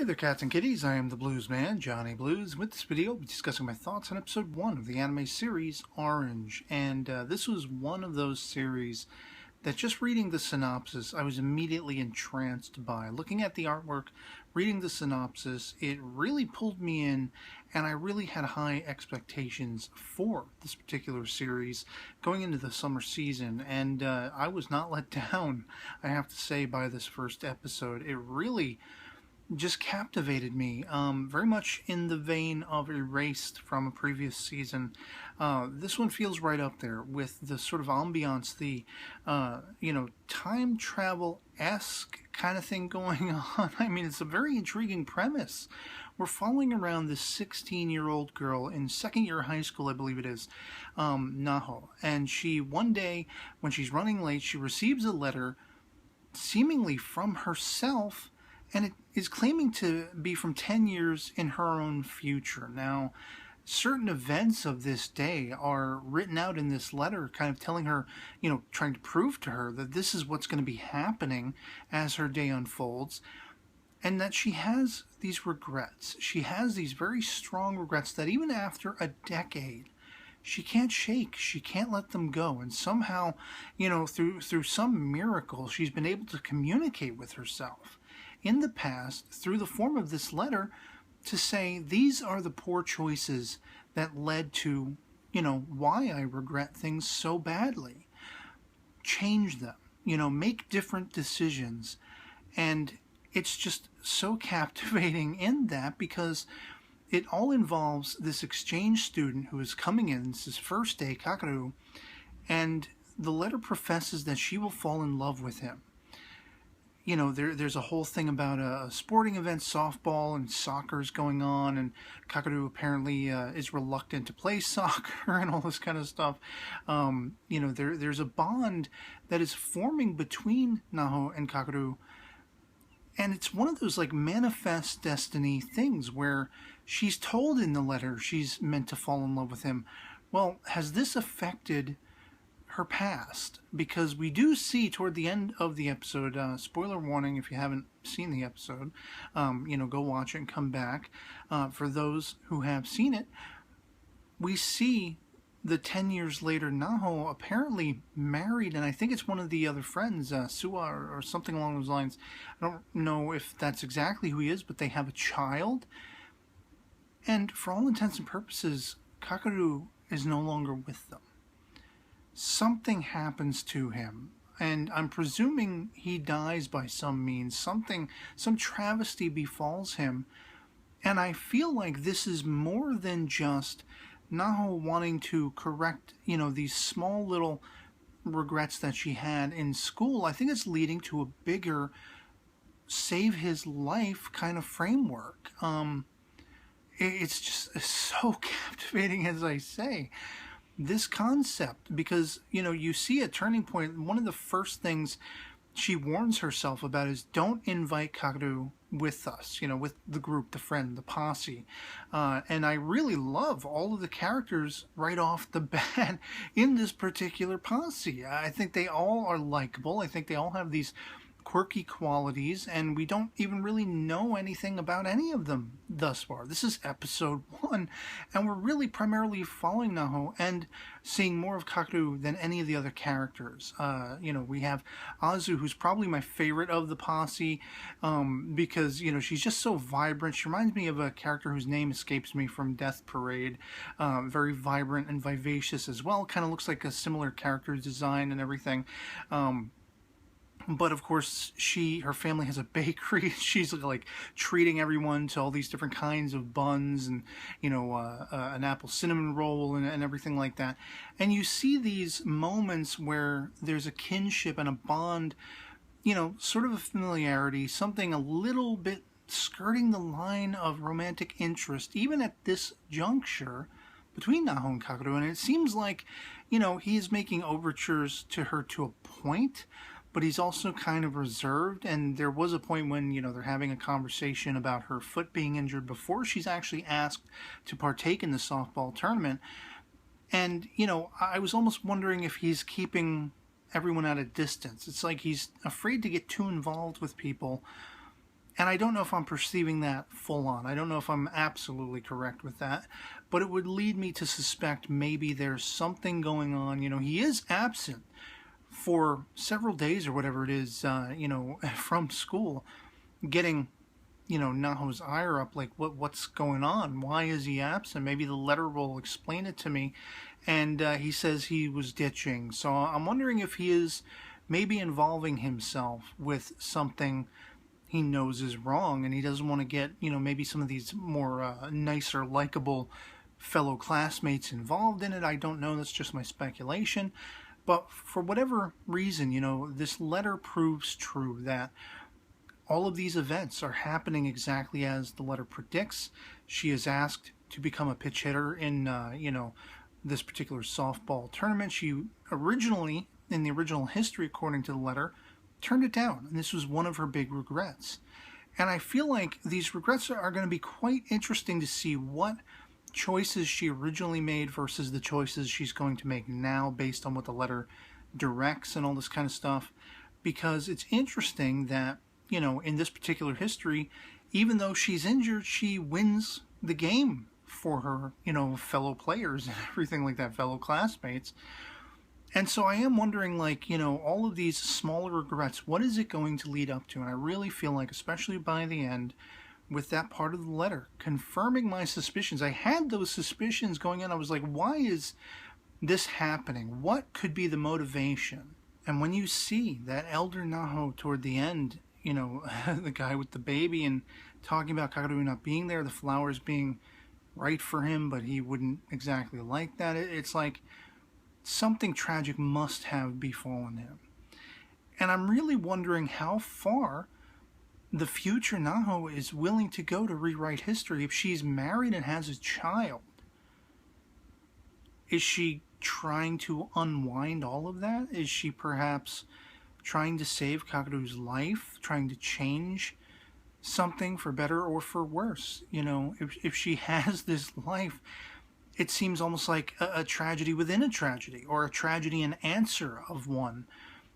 Hey there, cats and kitties. I am the Blues Man, Johnny Blues. With this video, I'll be discussing my thoughts on episode 1 of the anime series, Orange. And this was one of those series that just reading the synopsis, I was immediately entranced by. Looking at the artwork, reading the synopsis, it really pulled me in, and I really had high expectations for this particular series going into the summer season, and I was not let down, I have to say, by this first episode. It really just captivated me, very much in the vein of Erased from a previous season. This one feels right up there with the sort of ambiance, the, time travel-esque kind of thing going on. I mean, it's a very intriguing premise. We're following around this 16-year-old girl in second year of high school, I believe it is, Naho. And she, one day, when she's running late, she receives a letter seemingly from herself, and it is claiming to be from 10 years in her own future. Now, certain events of this day are written out in this letter, kind of telling her, trying to prove to her that this is what's going to be happening as her day unfolds, and that she has these regrets. She has these very strong regrets that even after a decade, she can't shake, she can't let them go. And somehow, through some miracle, she's been able to communicate with herself in the past through the form of this letter to say, these are the poor choices that led to, why I regret things so badly. Change them, make different decisions. And it's just so captivating in that, because it all involves this exchange student who is coming in. It's his first day, Kakeru, and the letter professes that she will fall in love with him. There's a whole thing about a sporting event, softball and soccer's going on, and Kakeru apparently is reluctant to play soccer and all this kind of stuff. There's a bond that is forming between Naho and Kakeru, and it's one of those like manifest destiny things where she's told in the letter she's meant to fall in love with him. Well, has this affected her past? Because we do see toward the end of the episode, spoiler warning if you haven't seen the episode, go watch it and come back. For those who have seen it, we see the 10 years later Naho apparently married, and I think it's one of the other friends, Suwa or something along those lines. I don't know if that's exactly who he is, but they have a child. And for all intents and purposes, Kakeru is no longer with them. Something happens to him, and I'm presuming he dies by some means. Some travesty befalls him, and I feel like this is more than just Naho wanting to correct, these small little regrets that she had in school. I think it's leading to a bigger save his life kind of framework. It's just so captivating, as I say, this concept, because, you see a turning point. One of the first things she warns herself about is, don't invite Kakeru with us, with the group, the friend, the posse. And I really love all of the characters right off the bat in this particular posse. I think they all are likable. I think they all have these quirky qualities, and we don't even really know anything about any of them thus far. This is episode 1, and we're really primarily following Naho and seeing more of Kakeru than any of the other characters. We have Azu, who's probably my favorite of the posse, because, she's just so vibrant. She reminds me of a character whose name escapes me from Death Parade. Very vibrant and vivacious as well. Kind of looks like a similar character design and everything. But of course, her family has a bakery. She's like treating everyone to all these different kinds of buns and, an apple cinnamon roll and everything like that. And you see these moments where there's a kinship and a bond, sort of a familiarity, something a little bit skirting the line of romantic interest, even at this juncture between Naho and Kakeru. And it seems like, he is making overtures to her to a point, but he's also kind of reserved. And there was a point when, they're having a conversation about her foot being injured before she's actually asked to partake in the softball tournament. And, I was almost wondering if he's keeping everyone at a distance. It's like he's afraid to get too involved with people And I don't know if I'm perceiving that full on. I don't know if I'm absolutely correct with that, but it would lead me to suspect maybe there's something going on. He is absent for several days or whatever it is, from school, getting, Naho's ire up, like what's going on? Why is he absent? Maybe the letter will explain it to me. And he says he was ditching. So I'm wondering if he is maybe involving himself with something he knows is wrong, and he doesn't want to get, maybe some of these more nicer, likable fellow classmates involved in it. I don't know. That's just my speculation. But for whatever reason, this letter proves true that all of these events are happening exactly as the letter predicts. She is asked to become a pitch hitter in, this particular softball tournament. She originally, in the original history, according to the letter, turned it down, and this was one of her big regrets. And I feel like these regrets are going to be quite interesting to see what choices she originally made versus the choices she's going to make now based on what the letter directs and all this kind of stuff. Because it's interesting that, in this particular history, even though she's injured, she wins the game for her, fellow players and everything like that, fellow classmates. And so I am wondering, like, all of these smaller regrets, what is it going to lead up to? And I really feel like, especially by the end, with that part of the letter, confirming my suspicions. I had those suspicions going in. I was like, why is this happening? What could be the motivation? And when you see that elder Naho toward the end, the guy with the baby, and talking about Kakaru not being there, the flowers being right for him, but he wouldn't exactly like that. It's like something tragic must have befallen him. And I'm really wondering how far the future Naho is willing to go to rewrite history. If she's married and has a child, is she trying to unwind all of that? Is she perhaps trying to save Kakaru's life, trying to change something for better or for worse? If she has this life, it seems almost like a tragedy within a tragedy, or a tragedy in answer of one.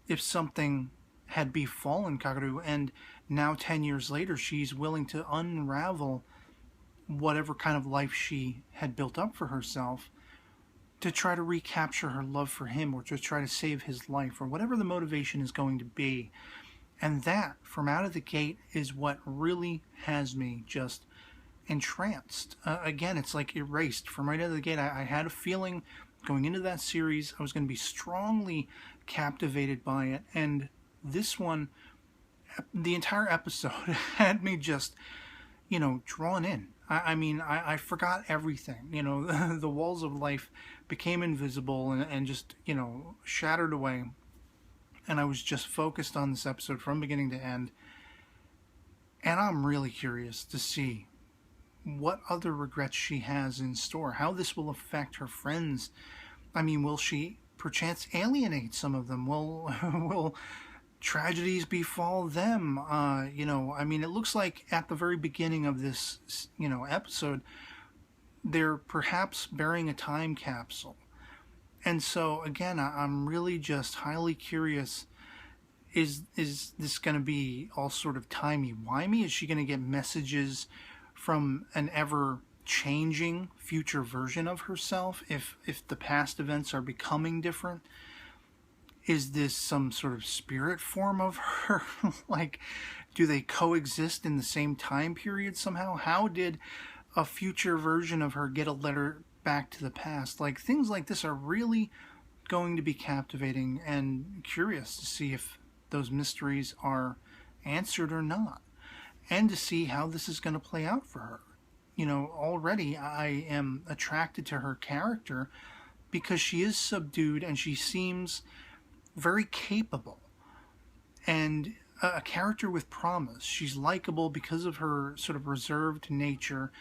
If something had befallen Kakaru, and now 10 years later she's willing to unravel whatever kind of life she had built up for herself to try to recapture her love for him, or to try to save his life, or whatever the motivation is going to be. And that, from out of the gate, is what really has me just entranced. Again, it's like erased. From right out of the gate, I had a feeling going into that series I was going to be strongly captivated by it. And this one, the entire episode had me just, drawn in. I forgot everything. The walls of life became invisible and just, shattered away. And I was just focused on this episode from beginning to end. And I'm really curious to see what other regrets she has in store, how this will affect her friends. Will she perchance alienate some of them? Will tragedies befall them? It looks like at the very beginning of this, episode, they're perhaps burying a time capsule. And so, again, I'm really just highly curious. Is this going to be all sort of timey-wimey? Is she going to get messages from an ever-changing future version of herself if the past events are becoming different? Is this some sort of spirit form of her? Like, do they coexist in the same time period somehow? How did a future version of her get a letter back to the past? Like, things like this are really going to be captivating and curious to see if those mysteries are answered or not, and to see how this is going to play out for her. Already I am attracted to her character because she is subdued and she seems very capable, and a character with promise. She's likable because of her sort of reserved nature,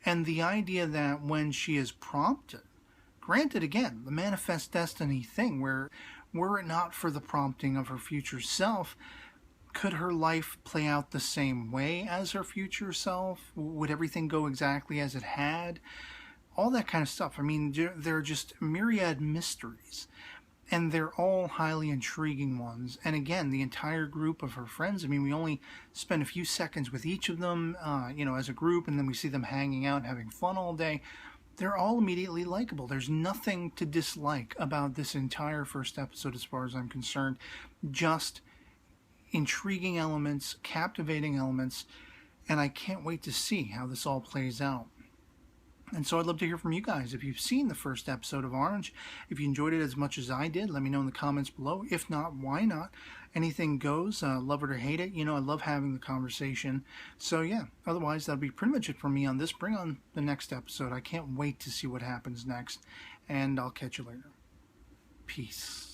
and the idea that when she is prompted, granted, again, the manifest destiny thing, where were it not for the prompting of her future self, could her life play out the same way as her future self? Would everything go exactly as it had? All that kind of stuff. There are just myriad mysteries. and they're all highly intriguing ones. And again, the entire group of her friends, I mean, we only spend a few seconds with each of them, you know, as a group, and then we see them hanging out and having fun all day. They're all immediately likable. There's nothing to dislike about this entire first episode as far as I'm concerned. Just intriguing elements, captivating elements, and I can't wait to see how this all plays out. And so I'd love to hear from you guys. If you've seen the first episode of Orange, if you enjoyed it as much as I did, let me know in the comments below. If not, why not? Anything goes, love it or hate it. You know, I love having the conversation. So yeah, otherwise that'll be pretty much it for me on this. Bring on the next episode. I can't wait to see what happens next. And I'll catch you later. Peace.